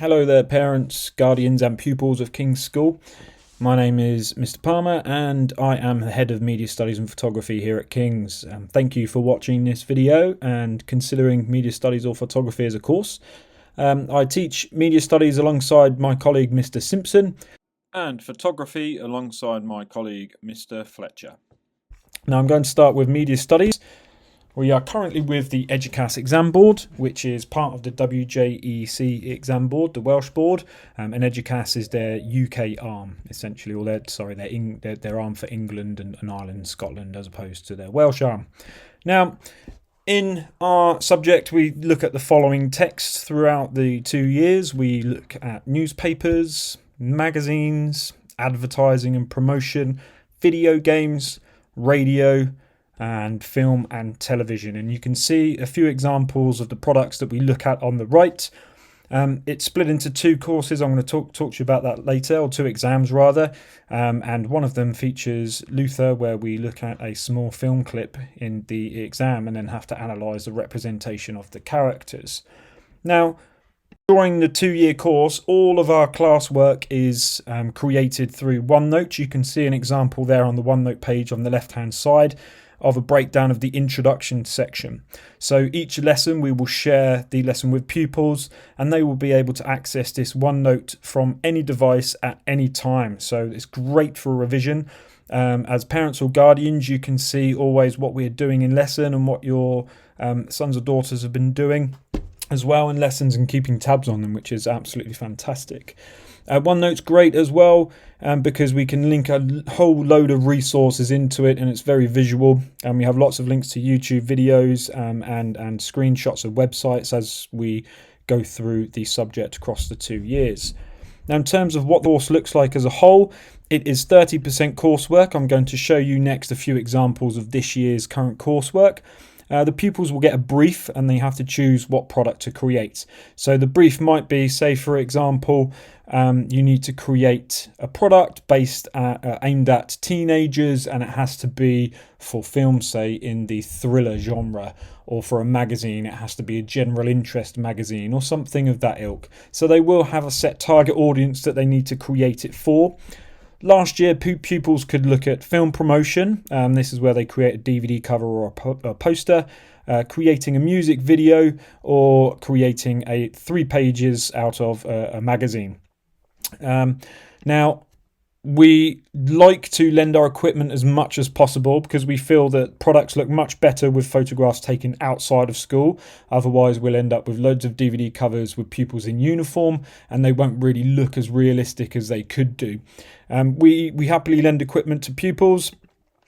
Hello there, parents, guardians, and pupils of King's School. My name is Mr. Palmer, and I am the head of Media Studies and Photography here at King's. Thank you for watching this video and considering Media Studies or Photography as a course. I teach Media Studies alongside my colleague Mr. Simpson, and Photography alongside my colleague Mr. Fletcher. Now I'm going to start with Media Studies. We are currently with the EDUCAS exam board, which is part of the WJEC exam board, the Welsh board, and EDUCAS is their UK arm, essentially, or their arm for England and Ireland and Scotland, as opposed to their Welsh arm. Now, in our subject, we look at the following texts throughout the 2 years. We look at newspapers, magazines, advertising and promotion, video games, radio, and film and television. And you can see a few examples of the products that we look at on the right. It's split into two courses. I'm going to talk to you about that later, or two exams rather. And one of them features Luther, where we look at a small film clip in the exam and then have to analyse the representation of the characters. Now, during the 2-year course, all of our classwork is created through OneNote. You can see an example there on the OneNote page on the left-hand side of a breakdown of the introduction section. So each lesson we will share the lesson with pupils, and they will be able to access this OneNote from any device at any time. So it's great for revision. As parents or guardians, you can see always what we're doing in lesson and what your sons or daughters have been doing as well in lessons, and keeping tabs on them, which is absolutely fantastic. OneNote's great as well because we can link a whole load of resources into it, and it's very visual, and we have lots of links to YouTube videos and screenshots of websites as we go through the subject across the 2 years. Now, in terms of what the course looks like as a whole, it is 30% coursework. I'm going to show you next a few examples of this year's current coursework. The pupils will get a brief, and they have to choose what product to create. So the brief might be, say for example, you need to create a product aimed at teenagers, and it has to be for film, say in the thriller genre, or for a magazine it has to be a general interest magazine or something of that ilk. So they will have a set target audience that they need to create it for. Last year, pupils could look at film promotion. This is where they create a DVD cover or a poster, creating a music video, or creating 3 pages out of a magazine. Now, we like to lend our equipment as much as possible because we feel that products look much better with photographs taken outside of school. Otherwise, we'll end up with loads of DVD covers with pupils in uniform, and they won't really look as realistic as they could do. We happily lend equipment to pupils,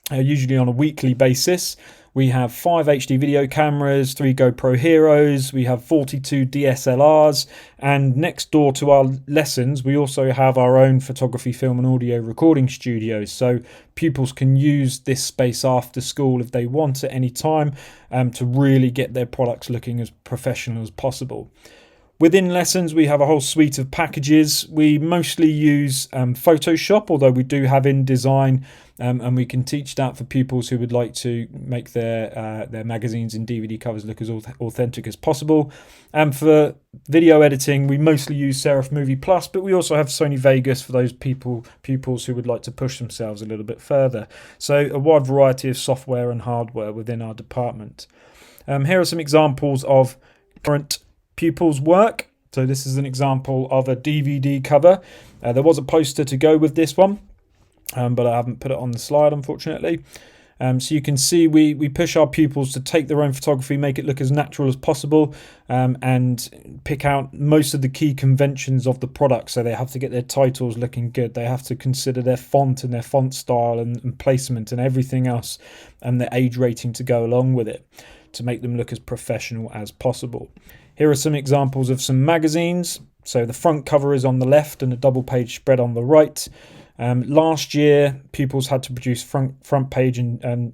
usually on a weekly basis. We have 5 HD video cameras, 3 GoPro Heroes, we have 42 DSLRs, and next door to our lessons we also have our own photography, film and audio recording studios, so pupils can use this space after school if they want at any time to really get their products looking as professional as possible. Within lessons, we have a whole suite of packages. We mostly use Photoshop, although we do have InDesign, and we can teach that for pupils who would like to make their magazines and DVD covers look as authentic as possible. And for video editing, we mostly use Serif Movie Plus, but we also have Sony Vegas for those pupils who would like to push themselves a little bit further. So a wide variety of software and hardware within our department. Here are some examples of current pupils' work. So this is an example of a DVD cover. There was a poster to go with this one, but I haven't put it on the slide, unfortunately. So you can see we push our pupils to take their own photography, make it look as natural as possible, and pick out most of the key conventions of the product. So they have to get their titles looking good. They have to consider their font and their font style and placement and everything else, and their age rating to go along with it, to make them look as professional as possible. Here are some examples of some magazines. So the front cover is on the left and a double page spread on the right. Last year, pupils had to produce front page and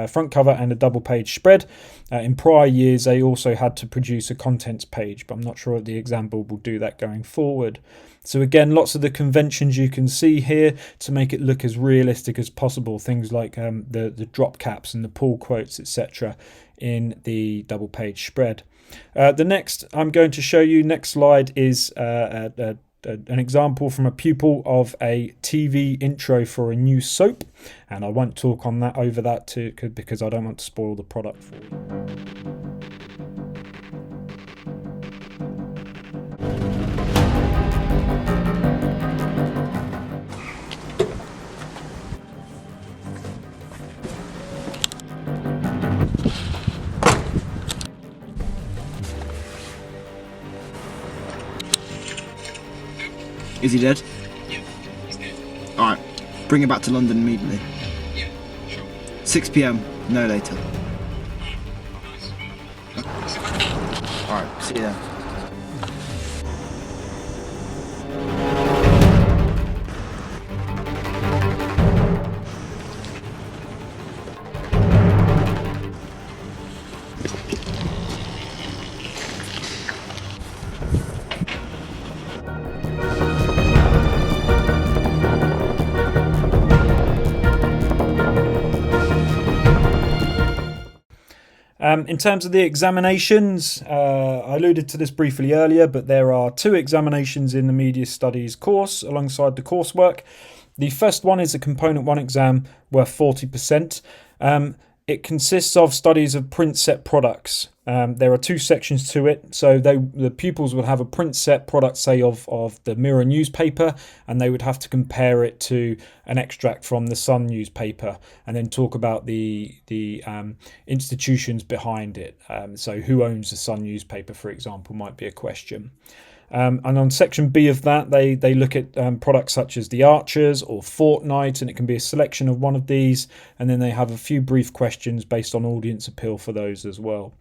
front cover and a double page spread. In prior years, they also had to produce a contents page, but I'm not sure if the exam board will do that going forward. So again, lots of the conventions you can see here to make it look as realistic as possible. Things like the drop caps and the pull quotes, etc., in the double page spread. The next I'm going to show you, next slide, is an example from a pupil of a TV intro for a new soap, and I won't talk on that over that too, because I don't want to spoil the product for you. Is he dead? Yeah, he's dead. Alright, bring him back to London immediately. Yeah, sure. 6 PM, no later. Nice. Alright, see you then. In terms of the examinations, I alluded to this briefly earlier, but there are 2 examinations in the Media Studies course alongside the coursework. The first one is a Component 1 exam worth 40%. It consists of studies of print set products. There are 2 sections to it. So the pupils will have a print set product, say, of the Mirror newspaper, and they would have to compare it to an extract from the Sun newspaper, and then talk about the institutions behind it. So who owns the Sun newspaper, for example, might be a question. And on section B of that, they look at products such as the Archers or Fortnite, and it can be a selection of one of these, and then they have a few brief questions based on audience appeal for those as well.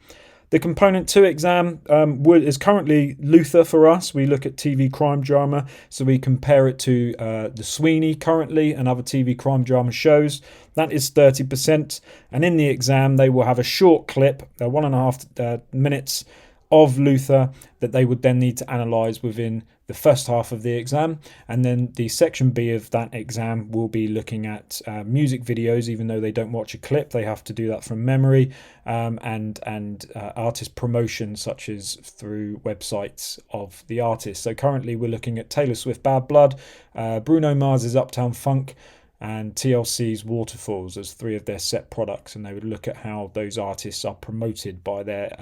The Component 2 exam is currently Luther for us. We look at TV crime drama, so we compare it to the Sweeney currently and other TV crime drama shows. That is 30%, and in the exam they will have a short clip, 1.5 minutes, of Luther that they would then need to analyse within the first half of the exam. And then the section B of that exam will be looking at music videos. Even though they don't watch a clip, they have to do that from memory, and artist promotion, such as through websites of the artist. So currently we're looking at Taylor Swift Bad Blood, Bruno Mars's Uptown Funk, and TLC's Waterfalls as 3 of their set products, and they would look at how those artists are promoted by their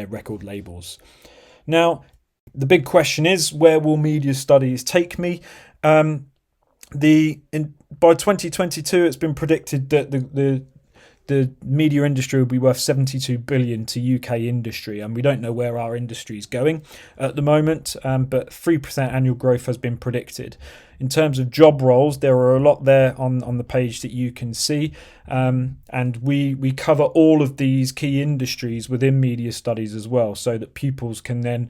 record labels. Now, the big question is, where will Media Studies take me? By 2022, it's been predicted that the media industry will be worth 72 billion to UK industry, and we don't know where our industry is going at the moment, but 3% annual growth has been predicted. In terms of job roles, there are a lot there on the page that you can see, and we cover all of these key industries within Media Studies as well, so that pupils can then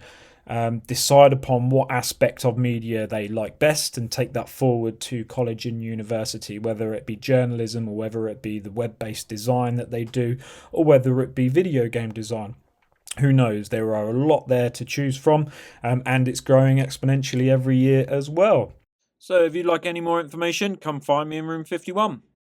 decide upon what aspect of media they like best and take that forward to college and university, whether it be journalism or whether it be the web-based design that they do, or whether it be video game design. Who knows? There are a lot there to choose from, and it's growing exponentially every year as well. So if you'd like any more information, come find me in room 51.